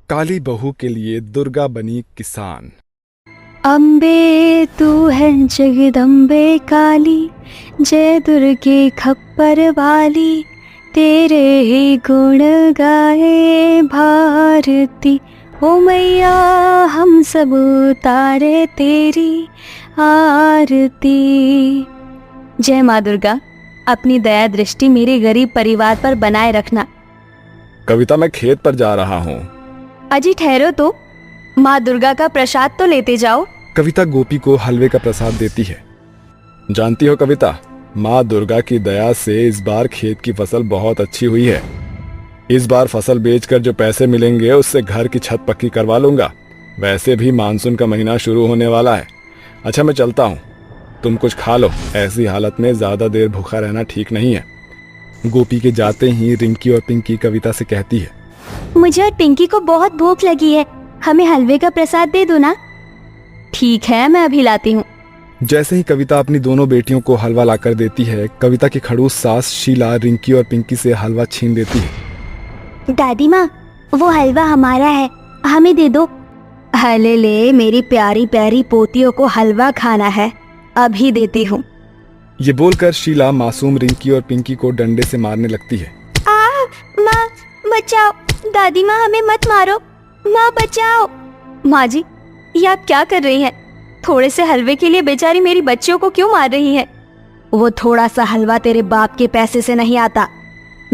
काली बहू के लिए दुर्गा बनी किसान। अम्बे तू है जगदम्बे काली, जय दुर्गे खप्पर वाली, तेरे ही गुण गाए भारती। ओ मैया हम सब उतारे तेरी आरती। जय माँ दुर्गा, अपनी दया दृष्टि मेरे गरीब परिवार पर बनाए रखना। कविता, मैं खेत पर जा रहा हूँ। अजी ठहरो तो, माँ दुर्गा का प्रसाद तो लेते जाओ। कविता गोपी को हलवे का प्रसाद देती है। जानती हो कविता, माँ दुर्गा की दया से इस बार खेत की फसल बहुत अच्छी हुई है। इस बार फसल बेचकर जो पैसे मिलेंगे उससे घर की छत पक्की करवा लूंगा। वैसे भी मानसून का महीना शुरू होने वाला है। अच्छा, मैं चलता हूँ, तुम कुछ खा लो। ऐसी हालत में ज्यादा देर भूखा रहना ठीक नहीं है। गोपी के जाते ही रिंकी और पिंकी कविता से कहती है, मुझे और पिंकी को बहुत भूख लगी है, हमें हलवे का प्रसाद दे दो ना। ठीक है, मैं अभी लाती हूँ। जैसे ही कविता अपनी दोनों बेटियों को हलवा लाकर देती है, कविता की खड़ूस सास शीला रिंकी और पिंकी से हलवा छीन लेती है। दादी माँ, वो हलवा हमारा है, हमें दे दो। हले ले, मेरी प्यारी प्यारी पोतियों को हलवा खाना है, अभी देती हूँ। ये बोलकर शीला मासूम रिंकी और पिंकी को डंडे से मारने लगती है। माँ बचाओ, दादी माँ हमें मत मारो, माँ बचाओ। माँ जी, ये आप क्या कर रही हैं? थोड़े से हलवे के लिए बेचारी मेरी बच्चियों को क्यों मार रही हैं? वो थोड़ा सा हलवा तेरे बाप के पैसे से नहीं आता।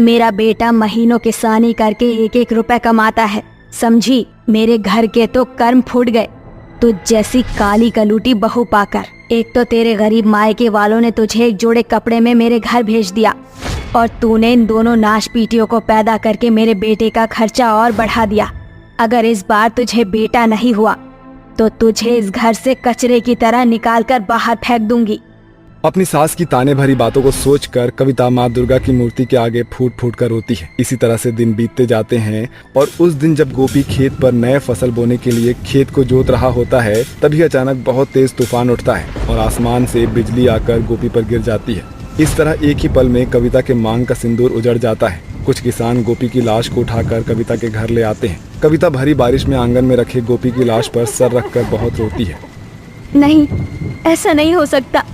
मेरा बेटा महीनों किसानी करके एक एक रुपए कमाता है, समझी? मेरे घर के तो कर्म फूट गए तुझ जैसी काली कलूटी बहू पाकर। एक तो तेरे गरीब मायके वालों ने तुझे एक जोड़े कपड़े में मेरे घर भेज दिया, और तूने इन दोनों नाश पीटियों को पैदा करके मेरे बेटे का खर्चा और बढ़ा दिया। अगर इस बार तुझे बेटा नहीं हुआ तो तुझे इस घर से कचरे की तरह निकाल कर बाहर फेंक दूंगी। अपनी सास की ताने भरी बातों को सोचकर कविता माँ दुर्गा की मूर्ति के आगे फूट फूट कर रोती है। इसी तरह से दिन बीतते जाते हैं, और उस दिन जब गोपी खेत पर नए फसल बोने के लिए खेत को जोत रहा होता है, तभी अचानक बहुत तेज तूफान उठता है और आसमान से बिजली आकर गोपी पर गिर जाती है। इस तरह एक ही पल में कविता के मांग का सिंदूर उजड़ जाता है। कुछ किसान गोपी की लाश को उठाकर कविता के घर ले आते हैं। कविता भरी बारिश में आंगन में रखे गोपी की लाश पर सर रखकर बहुत रोती है। नहीं, ऐसा नहीं हो सकता,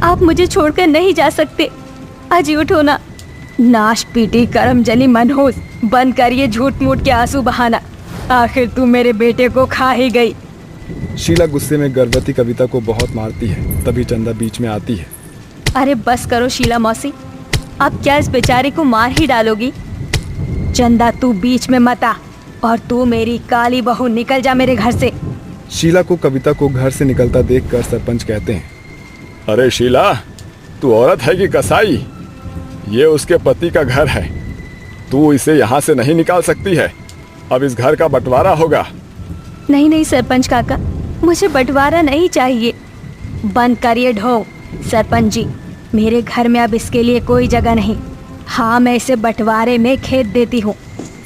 आप मुझे छोड़कर नहीं जा सकते। अजी उठो ना। नाश पीटी कर्म जली मनहूस, बंद कर ये झूठ मूठ के आंसू बहाना। आखिर तू मेरे बेटे को खा ही गई। शीला गुस्से में गर्भवती कविता को बहुत मारती है। तभी चंदा बीच में आती है। अरे बस करो शीला मौसी, अब क्या इस बेचारे को मार ही डालोगी? चंदा तू बीच में मत आ, और तू मेरी काली बहू निकल जा मेरे घर से। शीला को कविता को घर से निकलता देखकर सरपंच कहते हैं, अरे शीला, तू औरत है कि कसाई? ये उसके पति का घर है, तू इसे यहाँ से नहीं निकाल सकती है। अब इस घर का बंटवारा होगा। नहीं नहीं सरपंच काका, मुझे बंटवारा नहीं चाहिए। बंद करिए ढोंग। सरपंच जी, मेरे घर में अब इसके लिए कोई जगह नहीं। हाँ, मैं इसे बंटवारे में खेत देती हूँ।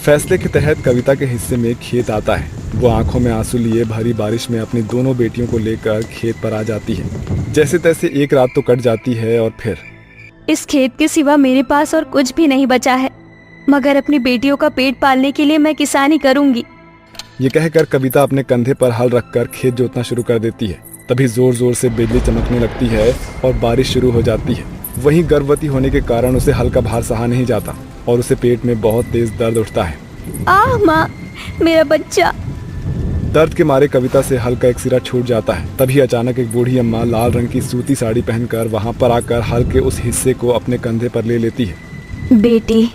फैसले के तहत कविता के हिस्से में खेत आता है। वो आंखों में आंसू लिए भरी बारिश में अपनी दोनों बेटियों को लेकर खेत पर आ जाती है। जैसे तैसे एक रात तो कट जाती है, और फिर इस खेत के सिवा मेरे पास और कुछ भी नहीं बचा है, मगर अपनी बेटियों का पेट पालने के लिए मैं किसानी करूंगी। ये कहकर कविता अपने कंधे पर हल रखकर खेत जोतना शुरू कर देती है। तभी जोर जोर से बिजली चमकने लगती है और बारिश शुरू हो जाती है। वहीं गर्भवती होने के कारण उसे हल्का भार सहा नहीं जाता और उसे पेट में बहुत तेज दर्द उठता है। आह माँ, मेरा बच्चा। दर्द के मारे कविता से हल का एक सिरा छूट जाता है। तभी अचानक एक बूढ़ी अम्मा लाल रंग की सूती साड़ी पहनकर वहां पर आकर हल के उस हिस्से को अपने कंधे पर ले लेती है। बेटी,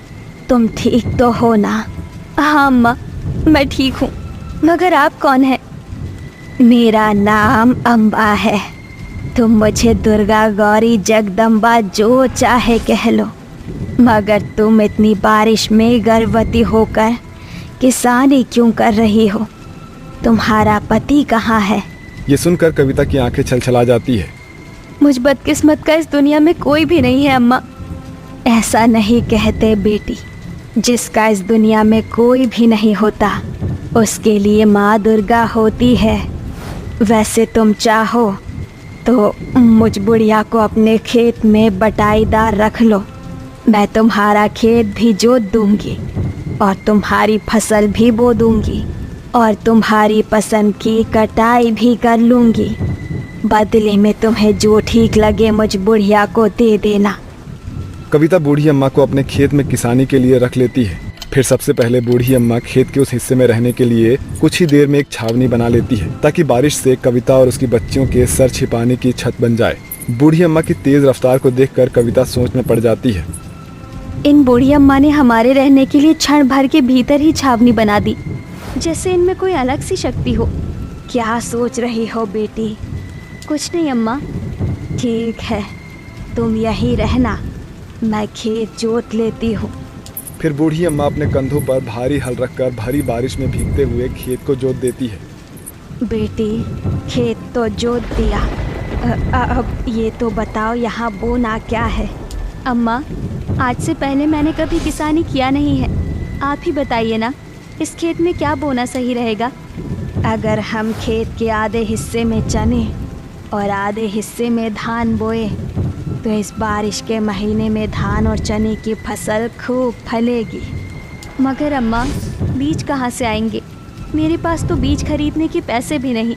तुम ठीक तो हो ना? हाँ अम्मा, मैं ठीक हूँ, मगर आप कौन है? मेरा नाम अम्बा है। तुम मुझे दुर्गा, गौरी, जगदम्बा जो चाहे कह लो, मगर तुम इतनी बारिश में गर्भवती होकर किसानी क्यों कर रही हो? तुम्हारा पति कहाँ है? ये सुनकर कविता की आंखें छलछला जाती है। मुझ बदकिस्मत का इस दुनिया में कोई भी नहीं है अम्मा। ऐसा नहीं कहते बेटी, जिसका इस दुनिया में कोई भी नहीं होता उसके लिए माँ दुर्गा होती है। वैसे तुम चाहो तो मुझ बुढ़िया को अपने खेत में बटाईदार रख लो। मैं तुम्हारा खेत भी जोत दूंगी और तुम्हारी फसल भी बो दूंगी। और तुम्हारी पसंद की कटाई भी कर लूंगी। बदले में तुम्हें जो ठीक लगे मुझ बुढ़िया को दे देना। कविता बूढ़ी अम्मा को अपने खेत में किसानी के लिए रख लेती है। फिर सबसे पहले बूढ़ी अम्मा खेत के उस हिस्से में रहने के लिए कुछ ही देर में एक छावनी बना लेती है, ताकि बारिश से कविता और उसकी बच्चियों के सर छिपाने की छत बन जाए। बूढ़ी अम्मा की तेज रफ्तार को देखकर कविता सोच में पड़ जाती है। इन बूढ़ी अम्मा ने हमारे रहने के लिए क्षण भर के भीतर ही छावनी बना दी, जैसे इनमें कोई अलग सी शक्ति हो। क्या सोच रही हो बेटी? कुछ नहीं अम्मा। ठीक है, तुम यहीं रहना, मैं खेत जोत लेती हूँ। फिर बूढ़ी अम्मा अपने कंधों पर भारी हल रखकर भारी बारिश में भीगते हुए खेत को जोत देती है। बेटी, खेत तो जोत दिया, अब ये तो बताओ यहाँ बोना क्या है? अम्मा, आज से पहले मैंने कभी किसानी किया नहीं है, आप ही बताइए ना, इस खेत में क्या बोना सही रहेगा? अगर हम खेत के आधे हिस्से में चने और आधे हिस्से में धान बोए तो इस बारिश के महीने में धान और चने की फसल खूब फलेगी। मगर अम्मा, बीज कहाँ से आएंगे? मेरे पास तो बीज खरीदने के पैसे भी नहीं।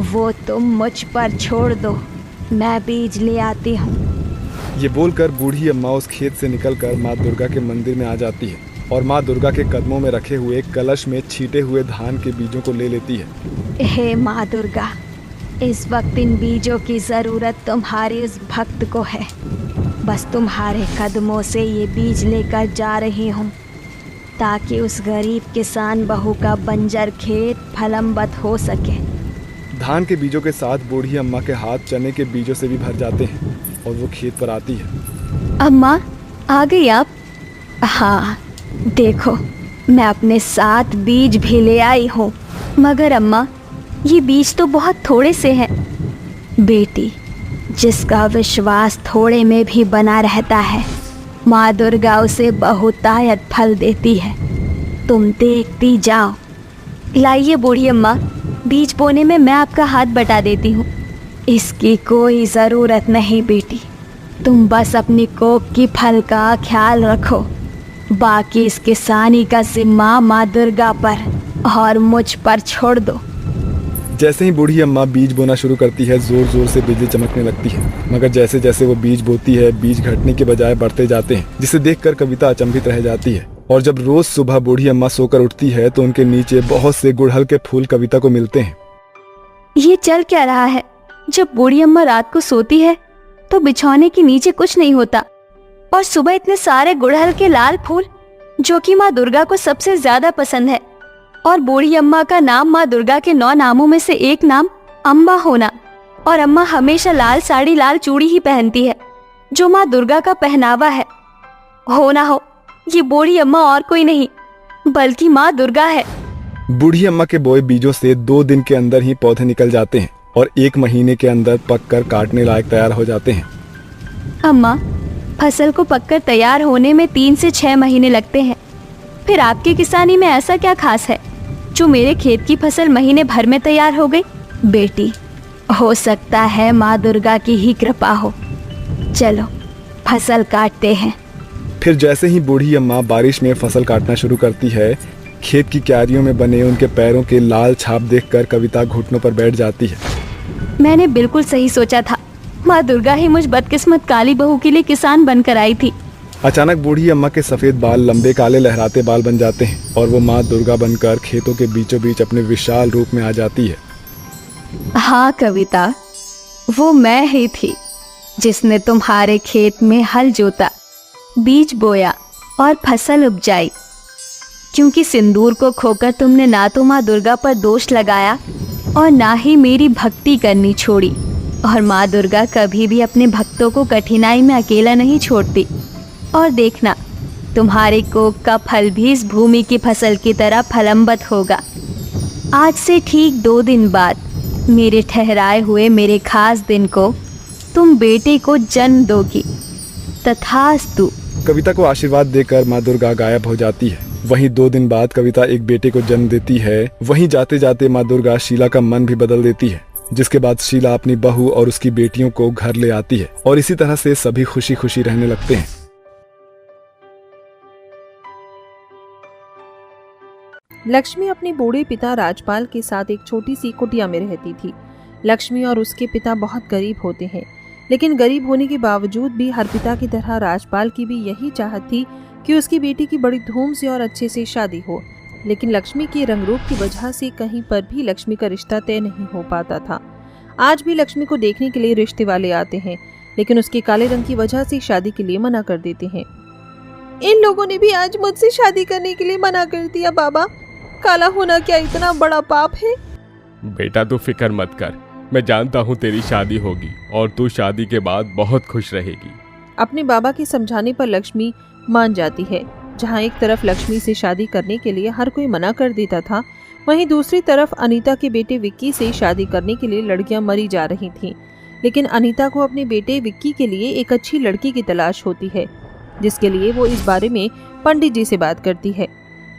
वो तुम मुझ पर छोड़ दो, मैं बीज ले आती हूँ। ये बोलकर बूढ़ी अम्मा उस खेत से निकलकर माँ दुर्गा के मंदिर में आ जाती है और माँ दुर्गा के कदमों में रखे हुए कलश में छींटे हुए धान के बीजों को ले लेती है। हे माँ दुर्गा, इस वक्त इन बीजों की ज़रूरत तुम्हारे उस भक्त को है। बस तुम्हारे कदमों से ये बीज लेकर जा रही हूँ, ताकि उस गरीब किसान बहू का बंजर खेत फलमबत हो सके। धान के बीजों के साथ बूढ़ी अम्मा के हाथ चने के बीजों से भी भर जाते हैं और वो खेत पर आती है। अम्मा, आ गई आप? हाँ, देखो, मैं अपने साथ बीज भी ले आई हूँ। मगर अम्मा, ये बीज तो बहुत थोड़े से हैं। बेटी, जिसका विश्वास थोड़े में भी बना रहता है, माँ दुर्गा उसे बहुतायत फल देती है। तुम देखती जाओ। लाइए बूढ़ी अम्मा, बीज बोने में मैं आपका हाथ बटा देती हूँ। इसकी कोई ज़रूरत नहीं बेटी, तुम बस अपनी कोख की फल का ख्याल रखो। बाकी इस किसानी का जिम्मा माँ दुर्गा पर और मुझ पर छोड़ दो। जैसे ही बूढ़ी अम्मा बीज बोना शुरू करती है, जोर जोर से बिजली चमकने लगती है। मगर जैसे जैसे वो बीज बोती है, बीज घटने के बजाय बढ़ते जाते हैं, जिसे देखकर कविता अचंभित रह जाती है। और जब रोज सुबह बूढ़ी अम्मा सोकर उठती है तो उनके नीचे बहुत से गुड़हल के फूल कविता को मिलते हैं। ये चल क्या रहा है? जब बूढ़ी अम्मा रात को सोती है तो बिछौने के नीचे कुछ नहीं होता, और सुबह इतने सारे गुड़हल के लाल फूल, जो कि माँ दुर्गा को सबसे ज्यादा पसंद है। और बूढ़ी अम्मा का नाम माँ दुर्गा के 9 नामों में से एक नाम अम्बा होना। और अम्मा हमेशा लाल साड़ी लाल चूड़ी ही पहनती है, जो माँ दुर्गा का पहनावा है। हो ना हो, ये बूढ़ी अम्मा और कोई नहीं बल्कि माँ दुर्गा है। बूढ़ी अम्मा के बोए बीजों से 2 दिन के अंदर ही पौधे निकल जाते हैं और 1 महीने के अंदर पककर काटने लायक तैयार हो जाते हैं। अम्मा, फसल को पककर तैयार होने में 3 से 6 महीने लगते हैं। फिर आपकी किसानी में ऐसा क्या खास है जो मेरे खेत की फसल महीने भर में तैयार हो गई? बेटी, हो सकता है माँ दुर्गा की ही कृपा हो। चलो फसल काटते हैं। फिर जैसे ही बूढ़ी अम्मा बारिश में फसल काटना शुरू करती है, खेत की क्यारियों में बने उनके पैरों के लाल छाप देखकर कविता घुटनों पर बैठ जाती है। मैंने बिल्कुल सही सोचा था, माँ दुर्गा ही मुझ बदकिस्मत काली बहू के लिए किसान बनकर आई थी। अचानक बूढ़ी अम्मा के सफेद बाल लंबे काले लहराते बाल बन जाते हैं और वो माँ दुर्गा बनकर खेतों के बीचों बीच अपने विशाल रूप में आ जाती है। हाँ कविता, वो मैं ही थी जिसने तुम्हारे खेत में हल जोता, बीज बोया और फसल उपजाई। क्योंकि सिंदूर को खोकर तुमने ना तो माँ दुर्गा पर दोष लगाया और ना ही मेरी भक्ति करनी छोड़ी। और माँ दुर्गा कभी भी अपने भक्तों को कठिनाई में अकेला नहीं छोड़ती। और देखना, तुम्हारे कोख का फल भी इस भूमि की फसल की तरह फलमबत होगा। आज से ठीक 2 दिन बाद मेरे ठहराए हुए मेरे खास दिन को तुम बेटे को जन्म दोगी। तथास्तु। कविता को आशीर्वाद देकर माँ दुर्गा गायब हो जाती है। वहीं 2 दिन बाद कविता एक बेटे को जन्म देती है। वहीं जाते जाते माँ दुर्गा शीला का मन भी बदल देती है, जिसके बाद शीला अपनी बहू और उसकी बेटियों को घर ले आती है और इसी तरह से सभी खुशी खुशी रहने लगते हैं। लक्ष्मी अपने बूढ़े पिता राजपाल के साथ एक छोटी सी कुटिया में रहती थी। लक्ष्मी और उसके पिता बहुत गरीब होते हैं, लेकिन गरीब होने के बावजूद भी हर पिता की तरह राजपाल की भी यही चाहत थी कि उसकी बेटी की बड़ी धूम से और अच्छे से शादी हो। लेकिन लक्ष्मी के रंगरूप की वजह से कहीं पर भी लक्ष्मी का रिश्ता तय नहीं हो पाता था। आज भी लक्ष्मी को देखने के लिए रिश्ते वाले आते हैं, लेकिन उसके काले रंग की वजह से शादी के लिए मना कर देते हैं। इन लोगों ने भी आज मुझसे शादी करने के लिए मना कर दिया। बाबा, काला होना क्या इतना बड़ा पाप है? बेटा तू फिक्र मत कर, मैं जानता हूँ तेरी शादी होगी और तू शादी के बाद बहुत खुश रहेगी। अपने बाबा के समझाने पर लक्ष्मी मान जाती है। जहाँ एक तरफ लक्ष्मी से शादी करने के लिए हर कोई मना कर देता था, वहीं दूसरी तरफ अनीता के बेटे विक्की से शादी करने के लिए लड़कियां मरी जा रही थीं। लेकिन अनीता को अपने बेटे विक्की के लिए एक अच्छी लड़की की तलाश होती है, जिसके लिए वो इस बारे में पंडित जी से बात करती है।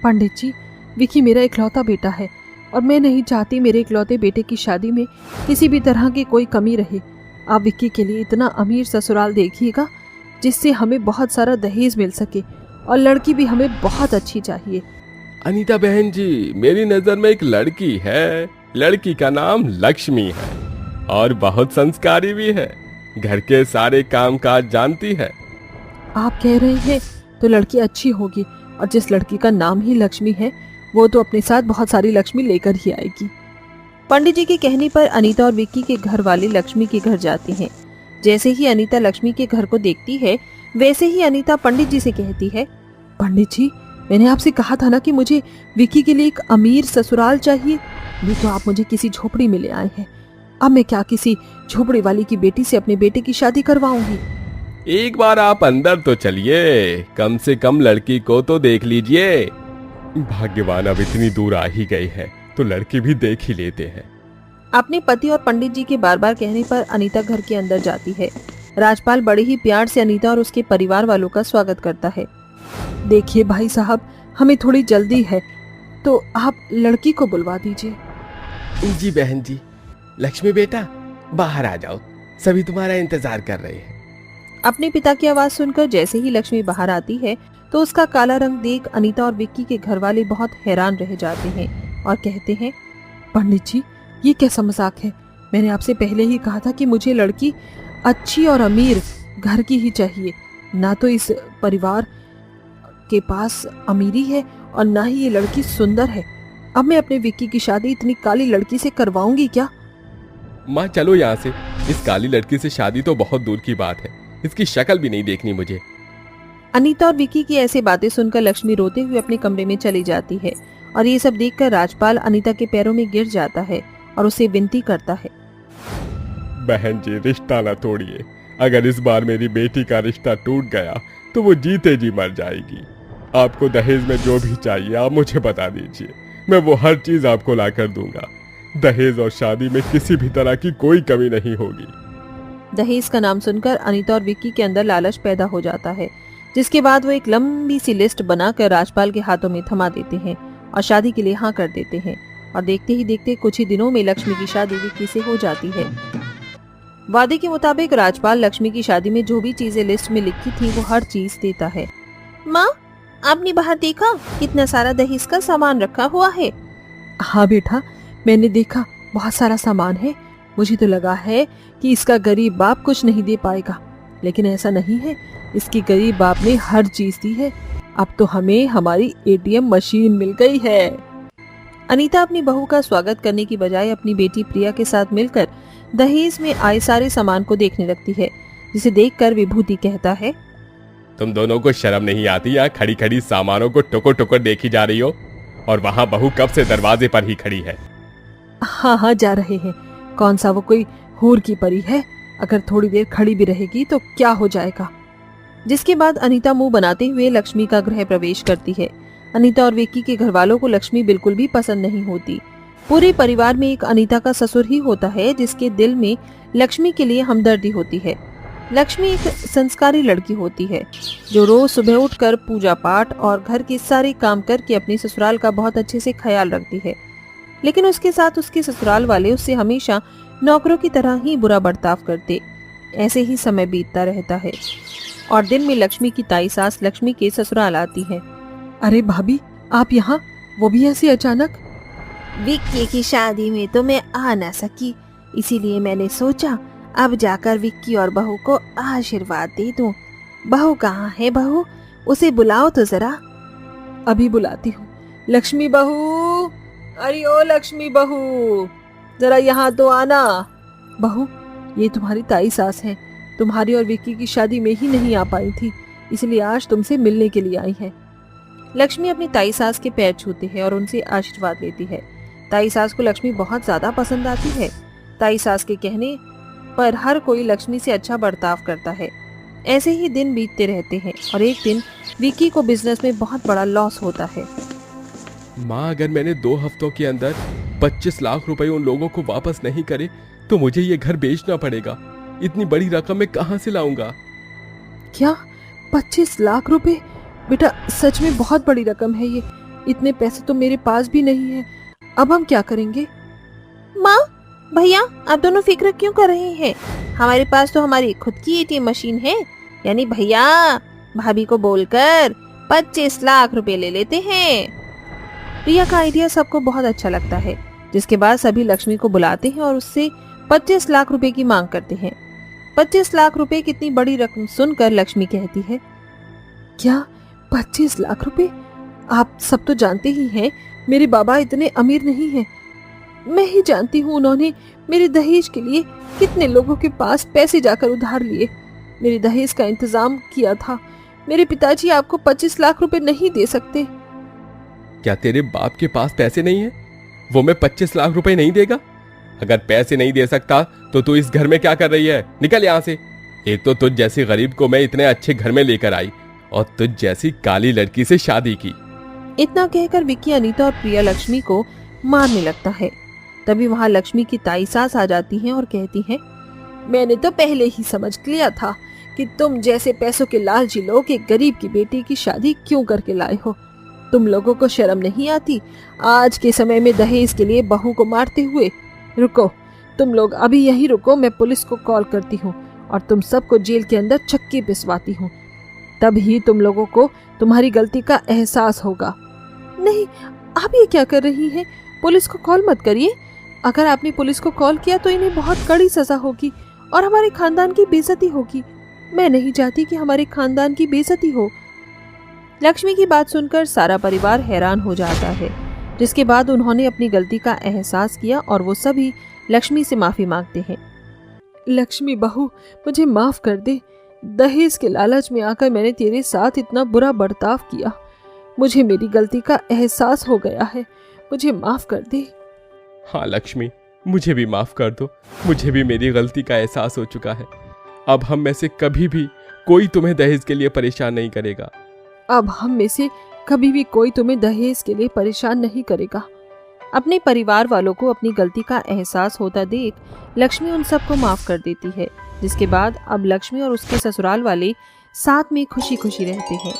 पंडित जी, विक्की मेरा इकलौता बेटा है और मैं नहीं चाहती मेरे इकलौते बेटे की शादी में किसी भी तरह की कोई कमी रहे। आप विक्की के लिए इतना अमीर ससुराल देखिएगा जिससे हमें बहुत सारा दहेज मिल सके, और लड़की भी हमें बहुत अच्छी चाहिए। अनीता बहन जी, मेरी नजर में एक लड़की है। लड़की का नाम लक्ष्मी है और बहुत संस्कारी भी है। घर के सारे कामकाज जानती है। आप कह रहे हैं तो लड़की अच्छी होगी, और जिस लड़की का नाम ही लक्ष्मी है वो तो अपने साथ बहुत सारी लक्ष्मी लेकर ही आएगी। पंडित जी के कहने पर अनीता और विक्की के घर वाले लक्ष्मी के घर जाते हैं। जैसे ही अनीता लक्ष्मी के घर को देखती है, वैसे ही अनीता पंडित जी से कहती है, पंडित जी, मैंने आपसे कहा था ना कि मुझे विक्की के लिए एक अमीर ससुराल चाहिए। ये तो आप मुझे किसी झोपड़ी में ले आए हैं। अब मैं क्या किसी झोपड़ी वाली की बेटी से अपने बेटे की शादी करवाऊंगी? एक बार आप अंदर तो चलिए, कम से कम लड़की को तो देख लीजिए। भाग्यवान अब इतनी दूर आ ही गई है तो लड़की भी देख ही लेते हैं। अपने पति और पंडित जी के बार बार कहने पर अनीता घर के अंदर जाती है। राजपाल बड़े ही प्यार से अनीता और उसके परिवार वालों का स्वागत करता है। देखिए भाई साहब, हमें थोड़ी जल्दी है, तो आप लड़की को बुलवा दीजिए। जी बहन जी, लक्ष्मी बेटा बाहर आ जाओ, सभी तुम्हारा इंतजार कर रहे हैं। अपने पिता की आवाज सुनकर जैसे ही लक्ष्मी बाहर आती है तो उसका काला रंग देख अनीता और विक्की के घर वाले बहुत हैरान रह जाते हैं और कहते हैं, पंडित जी, ये कैसा मजाक है? मैंने आपसे पहले ही कहा था कि मुझे लड़की अच्छी और अमीर घर की ही चाहिए। ना तो इस परिवार के पास अमीरी है और ना ही ये लड़की सुंदर है। अब मैं अपने विक्की की शादी इतनी काली लड़की से करवाऊंगी क्या? माँ चलो यहाँ से, इस काली लड़की से शादी तो बहुत दूर की बात है, इसकी शक्ल भी नहीं देखनी मुझे। अनीता और विक्की की ऐसी बातें सुनकर लक्ष्मी रोते हुए अपने कमरे में चली जाती है, और ये सब देखकर राजपाल अनीता के पैरों में गिर जाता है और उसे विनती करता है, बहन जी रिश्ता ना तोड़िए। अगर इस बार मेरी बेटी का रिश्ता टूट गया तो वो जीते जी मर जाएगी। आपको दहेज में जो भी चाहिए आप मुझे बता दीजिए, मैं वो हर चीज आपको ला कर दूंगा। दहेज और शादी में किसी भी तरह की कोई कमी नहीं होगी। दहेज का नाम सुनकर अनीता और विक्की के अंदर लालच पैदा हो जाता है, जिसके बाद वो एक लंबी सी लिस्ट बनाकर राजपाल के हाथों में थमा देते हैं और शादी के लिए हाँ कर देते हैं। और देखते ही देखते कुछ ही दिनों में लक्ष्मी की शादी विक्की से हो जाती है। वादे के मुताबिक राजपाल लक्ष्मी की शादी में जो भी चीजें लिस्ट में लिखी थी वो हर चीज देता है। माँ, आपने बाहर देखा कितना सारा दहेज का सामान रखा हुआ है? हाँ बेटा, मैंने देखा, बहुत सारा सामान है। मुझे तो लगा है कि इसका गरीब बाप कुछ नहीं दे पाएगा, लेकिन ऐसा नहीं है। इसकी गरीब बाप ने हर चीज दी है। अब तो हमें हमारी एटीएम मशीन मिल गई है। अनीता अपनी बहू का स्वागत करने की बजाय अपनी बेटी प्रिया के साथ मिलकर दहेज में आए सारे सामान को देखने लगती है, जिसे देखकर विभूति कहता है, तुम दोनों को शर्म नहीं आती? या खड़ी खड़ी सामानों को टुकर टुकर देखी जा रही हो, और वहाँ बहू कब से दरवाजे पर ही खड़ी है। हाँ हाँ, जा रहे हैं। कौन सा वो कोई हूर की परी है? अगर थोड़ी देर खड़ी भी रहेगी तो क्या हो जाएगा। जिसके बाद अनीता मुंह बनाते हुए लक्ष्मी का गृह प्रवेश करती है। अनीता और विक्की के घर वालों को लक्ष्मी बिल्कुल भी पसंद नहीं होती। पूरे परिवार में एक अनीता का ससुर ही होता है जिसके दिल में लक्ष्मी के लिए हमदर्दी होती है। लक्ष्मी एक संस्कारी लड़की होती है जो रोज सुबह उठकर पूजा पाठ और घर के सारे काम करके अपने ससुराल का बहुत अच्छे से ख्याल रखती है। लेकिन उसके साथ उसके ससुराल वाले उससे हमेशा नौकरों की तरह ही बुरा बर्ताव करते। ऐसे ही समय बीतता रहता है और दिन में लक्ष्मी की ताई सास लक्ष्मी के ससुराल आती है। अरे भाभी, आप यहाँ? वो भी ऐसे अचानक? विक्की की शादी में तो मैं आ ना सकी, इसीलिए मैंने सोचा अब जाकर विक्की और बहू को आशीर्वाद दे दूं। बहू कहाँ है? बहू, उसे बुलाओ तो जरा। अभी बुलाती हूँ। लक्ष्मी बहू, अरे ओ लक्ष्मी बहू, जरा यहाँ तो आना। बहू, ये तुम्हारी ताई सास है, तुम्हारी और विक्की की शादी में ही नहीं आ पाई थी, इसलिए आज तुमसे मिलने के लिए आई है। लक्ष्मी अपनी ताई सास के पैर छूती है और उनसे आशीर्वाद लेती है। ताई सास को लक्ष्मी बहुत ज्यादा पसंद आती है। ताई सास के कहने पर हर कोई लक्ष्मी से अच्छा बर्ताव करता है। ऐसे ही दिन बीतते रहते हैं और एक दिन विक्की को बिजनेस में बहुत बड़ा लॉस होता है। माँ, अगर मैंने 2 हफ्तों के अंदर 25 लाख रुपए उन लोगों को वापस नहीं करे तो मुझे ये घर बेचना पड़ेगा। इतनी बड़ी रकम मैं कहाँ से लाऊंगा? क्या 25 लाख रुपए? बेटा, सच में बहुत बड़ी रकम है ये। इतने पैसे तो मेरे पास भी नहीं है। अब हम क्या करेंगे? माँ, भैया, आप दोनों फिक्र क्यों कर रहे हैं? हमारे पास तो हमारी खुद की एटीएम मशीन है। यानी भैया, भाभी को बोलकर 25 लाख रुपए ले लेते हैं। प्रिया का आइडिया सबको बहुत अच्छा लगता है, जिसके बाद सभी लक्ष्मी को बुलाते हैं और उससे 25 लाख रुपए की मांग करते हैं। 25 लाख रुपए कितनी बड़ी रकम सुनकर लक्ष्मी कहती है, क्या 25 लाख रुपए? आप सब तो जानते ही हैं मेरे बाबा इतने अमीर नहीं हैं। मैं ही जानती हूँ उन्होंने मेरे दहेज के लिए कितने लोगों के पास पैसे जाकर उधार लिए, मेरे दहेज का इंतजाम किया था। मेरे पिताजी आपको 25 लाख रुपए नहीं दे सकते। क्या तेरे बाप के पास पैसे नहीं है? वो मैं 25 लाख रुपए नहीं देगा? अगर पैसे नहीं दे सकता तो तू इस घर में क्या कर रही है? निकल यहाँ से। एक तो तुझ जैसी गरीब को मैं इतने अच्छे घर में लेकर आई और तुझ जैसी काली लड़की से शादी की। इतना कहकर विक्की अनीता और प्रिया लक्ष्मी को मारने लगता है। तभी वहाँ लक्ष्मी की ताई सास आ जाती हैं और कहती हैं, मैंने तो पहले ही समझ लिया था कि तुम जैसे पैसों के लालची लोग एक गरीब की बेटी की शादी क्यों करके लाए हो। तुम लोगों को शर्म नहीं आती आज के समय में दहेज के लिए बहू को मारते हुए? रुको, तुम लोग अभी यहीं रुको, मैं पुलिस को कॉल करती हूँ और तुम सबको जेल के अंदर चक्की पिसवाती हूँ। तब ही तुम लोगों को तुम्हारी गलती का एहसास होगा। नहीं, आप ये क्या कर रही हैं? पुलिस को कॉल मत करिए। अगर आपने पुलिस को कॉल किया तो इन्हें बहुत कड़ी सजा होगी और हमारे खानदान की बेइज्जती होगी। मैं नहीं चाहती कि हमारे खानदान की बेइज्जती हो। लक्ष्मी की बात सुनकर सारा परिवार हैरान हो जाता है, जिसके बाद उन्होंने अपनी गलती का एहसास किया और वो सभी लक्ष्मी से माफी मांगते हैं। लक्ष्मी बहू, मुझे माफ कर दे। दहेज के लालच में आकर मैंने तेरे साथ इतना बुरा बर्ताव किया। मुझे मेरी गलती का एहसास हो गया है, मुझे माफ कर दे। हाँ लक्ष्मी, मुझे भी माफ कर दो। मुझे भी मेरी गलती का एहसास हो चुका है। अब हम में से कभी भी कोई तुम्हें दहेज के लिए परेशान नहीं करेगा। अब हम में से कभी भी कोई तुम्हें दहेज के लिए परेशान नहीं करेगा। अपने परिवार वालों को अपनी गलती का एहसास होता देख लक्ष्मी उन सबको माफ कर देती है, जिसके बाद अब लक्ष्मी और उसके ससुराल वाले साथ में खुशी खुशी रहते हैं।